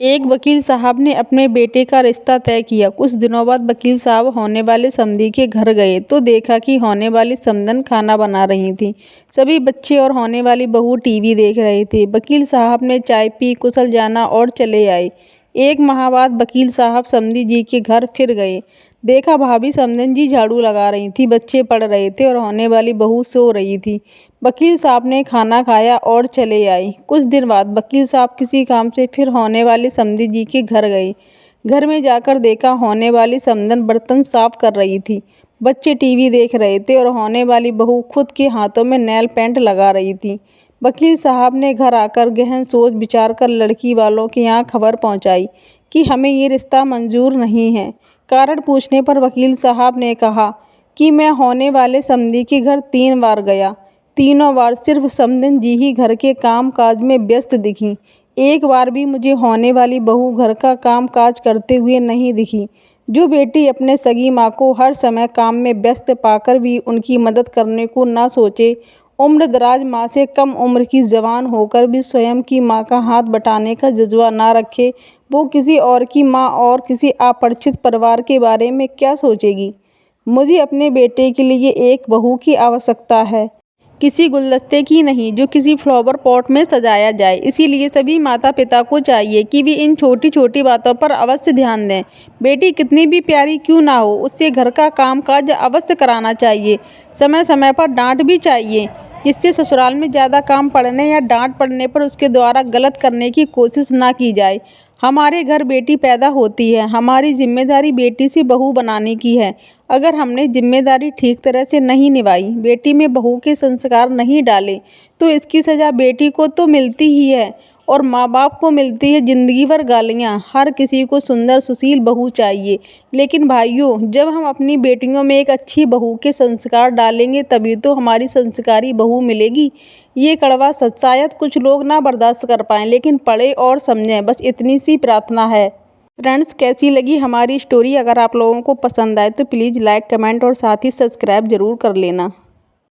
एक वकील साहब ने अपने बेटे का रिश्ता तय किया। कुछ दिनों बाद वकील साहब होने वाले समधी के घर गए तो देखा कि होने वाली समधन खाना बना रही थी। सभी बच्चे और होने वाली बहू टीवी देख रहे थे। वकील साहब ने चाय पी, कुशल जाना और चले आए। एक माह बाद वकील साहब समधी जी के घर फिर गए। देखा भाभी समधन जी झाड़ू लगा रही थी, बच्चे पढ़ रहे थे और होने वाली बहू सो रही थी। वकील साहब ने खाना खाया और चले आए। कुछ दिन बाद वकील साहब किसी काम से फिर होने वाली समधी जी के घर गए। घर में जाकर देखा होने वाली समधन बर्तन साफ कर रही थी, बच्चे टीवी देख रहे थे और होने वाली बहू खुद के हाथों में नेल पेंट लगा रही थी। वकील साहब ने घर आकर गहन सोच विचार कर लड़की वालों के यहाँ खबर पहुँचाई कि हमें ये रिश्ता मंजूर नहीं है। कारण पूछने पर वकील साहब ने कहा कि मैं होने वाले समधी के घर 3 बार गया। तीनों बार सिर्फ समधन जी ही घर के काम काज में व्यस्त दिखीं। एक बार भी मुझे होने वाली बहू घर का काम काज करते हुए नहीं दिखी। जो बेटी अपने सगी माँ को हर समय काम में व्यस्त पाकर भी उनकी मदद करने को ना सोचे, उम्र दराज माँ से कम उम्र की जवान होकर भी स्वयं की माँ का हाथ बटाने का जज्बा ना रखे, वो किसी और की माँ और किसी अपरिचित परिवार के बारे में क्या सोचेगी। मुझे अपने बेटे के लिए एक बहू की आवश्यकता है, किसी गुलदस्ते की नहीं जो किसी फ्लावर पॉट में सजाया जाए। इसीलिए सभी माता पिता को चाहिए कि वे इन छोटी छोटी बातों पर अवश्य ध्यान दें। बेटी कितनी भी प्यारी क्यों ना हो, उससे घर का काम काज अवश्य कराना चाहिए। समय समय पर डांट भी चाहिए, जिससे ससुराल में ज़्यादा काम पड़ने या डांट पड़ने पर उसके द्वारा गलत करने की कोशिश ना की जाए। हमारे घर बेटी पैदा होती है, हमारी जिम्मेदारी बेटी से बहू बनाने की है। अगर हमने जिम्मेदारी ठीक तरह से नहीं निभाई, बेटी में बहू के संस्कार नहीं डाले, तो इसकी सज़ा बेटी को तो मिलती ही है और माँ बाप को मिलती है ज़िंदगी भर गालियाँ। हर किसी को सुंदर सुशील बहू चाहिए, लेकिन भाइयों, जब हम अपनी बेटियों में एक अच्छी बहू के संस्कार डालेंगे तभी तो हमारी संस्कारी बहू मिलेगी। ये कड़वा सच शायद कुछ लोग ना बर्दाश्त कर पाएँ, लेकिन पढ़ें और समझें, बस इतनी सी प्रार्थना है। फ्रेंड्स, कैसी लगी हमारी स्टोरी? अगर आप लोगों को पसंद आए तो प्लीज़ लाइक, कमेंट और साथ ही सब्सक्राइब ज़रूर कर लेना।